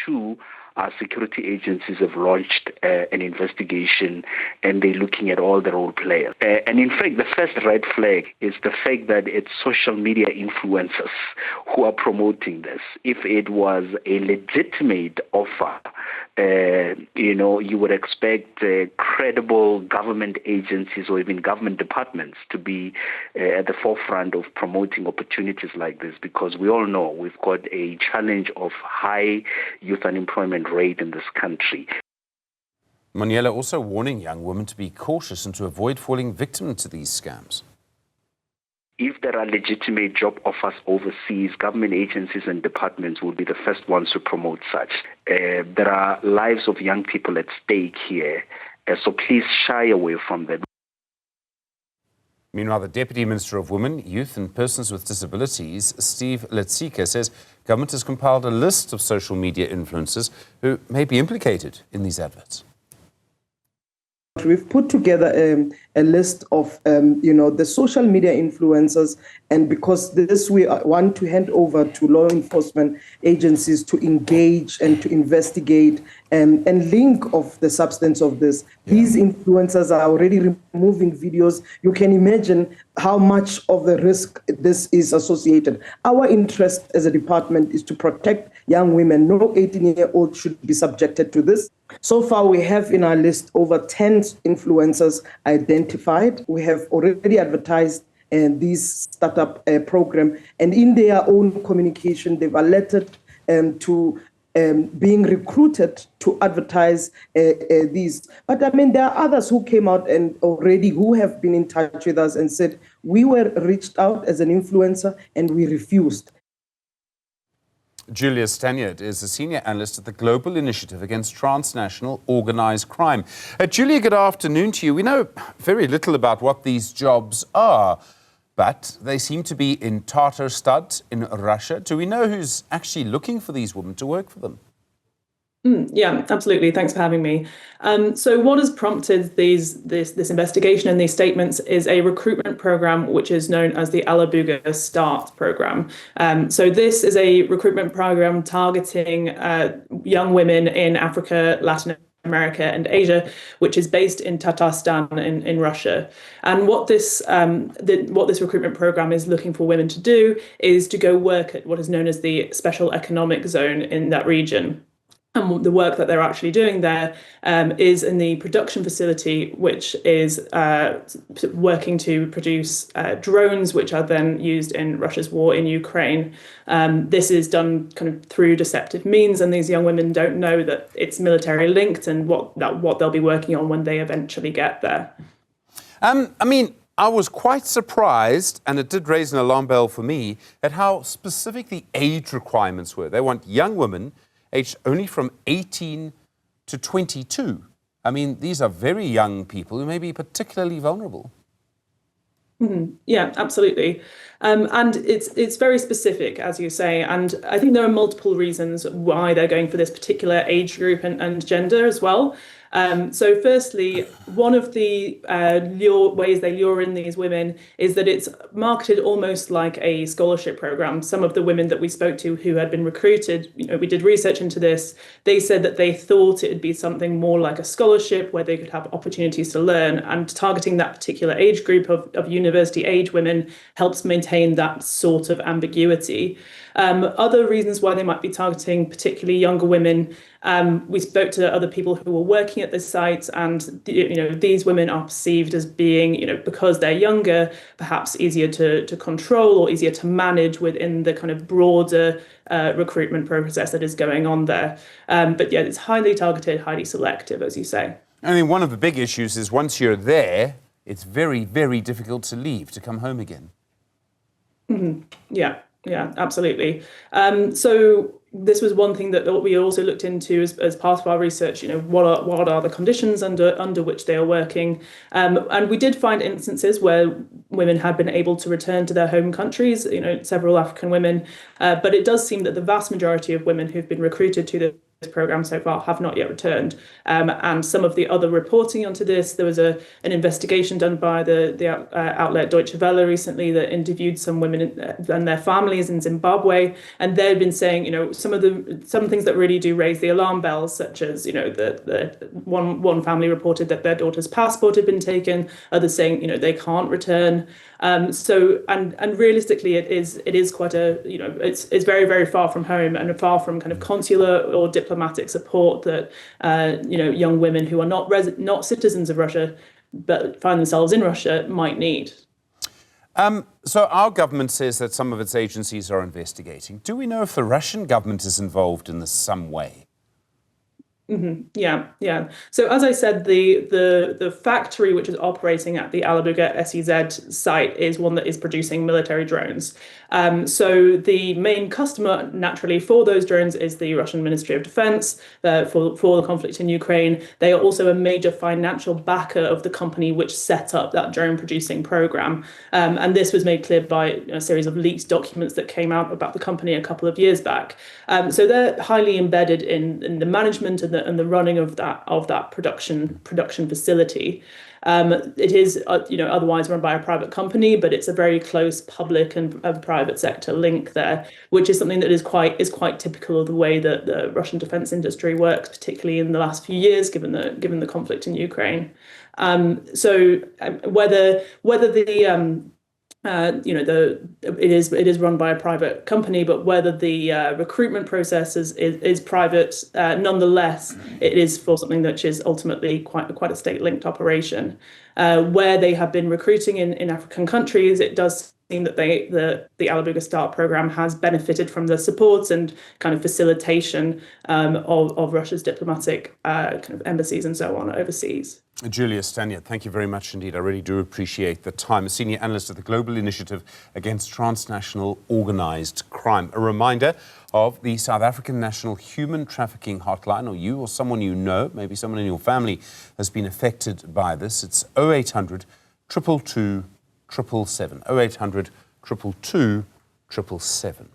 two, our security agencies have launched an investigation, and they're looking at all the role players. And in fact, the first red flag is the fact that it's social media influencers who are promoting this. If it was a legitimate offer, you would expect credible government agencies or even government departments to be at the forefront of promoting opportunities like this, because we all know we've got a challenge of high youth unemployment rate in this country. Moniela also warning young women to be cautious and to avoid falling victim to these scams. If there are legitimate job offers overseas, government agencies and departments will be the first ones to promote such. There are lives of young people at stake here, so please shy away from them. Meanwhile, the Deputy Minister of Women, Youth and Persons with Disabilities, Steve Letsika, says government has compiled a list of social media influencers who may be implicated in these adverts. We've put together a list of, the social media influencers, and because this we want to hand over to law enforcement agencies to engage and to investigate and link of the substance of this. Yeah. These influencers are already removing videos. You can imagine how much of the risk this is associated. Our interest as a department is to protect young women. No 18-year-old should be subjected to this. So far, we have in our list over 10 influencers identified. We have already advertised this startup program, and in their own communication, they've alerted to being recruited to advertise these. But I mean, there are others who came out and already who have been in touch with us and said, we were reached out as an influencer and we refused. Julia Stanyard is a senior analyst at the Global Initiative Against Transnational Organised Crime. Julia, good afternoon to you. We know very little about what these jobs are, but they seem to be in Tatarstan in Russia. Do we know who's actually looking for these women to work for them? Yeah, absolutely. Thanks for having me. So what has prompted this investigation and these statements is a recruitment program which is known as the Alabooga START program. So this is a recruitment program targeting young women in Africa, Latin America and Asia, which is based in Tatarstan in Russia. And what this recruitment program is looking for women to do is to go work at what is known as the Special Economic Zone in that region. And the work that they're actually doing there is in the production facility, which is working to produce drones, which are then used in Russia's war in Ukraine. This is done kind of through deceptive means, and these young women don't know that it's military linked and what they'll be working on when they eventually get there. I was quite surprised, and it did raise an alarm bell for me, at how specific the age requirements were. They want young women aged only from 18 to 22. I mean, these are very young people who may be particularly vulnerable. Mm-hmm. Yeah, absolutely. And it's very specific, as you say. And I think there are multiple reasons why they're going for this particular age group and gender as well. So firstly, one of the ways they lure in these women is that it's marketed almost like a scholarship program. Some of the women that we spoke to who had been recruited, we did research into this. They said that they thought it would be something more like a scholarship where they could have opportunities to learn, and targeting that particular age group of university age women helps maintain that sort of ambiguity. Other reasons why they might be targeting particularly younger women, we spoke to other people who were working at this site, and these women are perceived as being, because they're younger, perhaps easier to control or easier to manage within the kind of broader recruitment process that is going on there. But yeah, it's highly targeted, highly selective, as you say. I mean, one of the big issues is once you're there, it's very, very difficult to leave, to come home again. Mm-hmm. Yeah, absolutely. So this was one thing that we also looked into as part of our research. What are the conditions under which they are working? And we did find instances where women had been able to return to their home countries. Several African women, but it does seem that the vast majority of women who've been recruited to program so far have not yet returned. And some of the other reporting onto this, there was an investigation done by the outlet Deutsche Welle recently that interviewed some women and their families in Zimbabwe, and they've been saying, some things that really do raise the alarm bells, such as, the one family reported that their daughter's passport had been taken, others saying, they can't return. And realistically, it is quite it's very, very far from home and far from kind of consular or diplomatic support that young women who are not citizens of Russia but find themselves in Russia might need. So our government says that some of its agencies are investigating. Do we know if the Russian government is involved in this some way? Mm-hmm. Yeah. So as I said, the factory which is operating at the Alabooga SEZ site is one that is producing military drones. So the main customer, naturally, for those drones is the Russian Ministry of Defense for the conflict in Ukraine. They are also a major financial backer of the company which set up that drone producing program. And this was made clear by a series of leaked documents that came out about the company a couple of years back. So they're highly embedded in the management and the running of that production facility. It is otherwise run by a private company, but it's a very close public and private sector link there, which is something that is quite typical of the way that the Russian defense industry works, particularly in the last few years, given the conflict in Ukraine. So whether the it is run by a private company, but whether the recruitment process is private, nonetheless, it is for something that is ultimately quite a state-linked operation. Where they have been recruiting in African countries, it does seem that the Alabooga START program has benefited from the support and kind of facilitation of Russia's diplomatic kind of embassies and so on overseas. Julia Stanyard, thank you very much indeed. I really do appreciate the time. A senior analyst at the Global Initiative Against Transnational Organised Crime. A reminder of the South African National Human Trafficking Hotline, or you or someone you know, maybe someone in your family has been affected by this. It's 0800 222 777. 0800 222 777.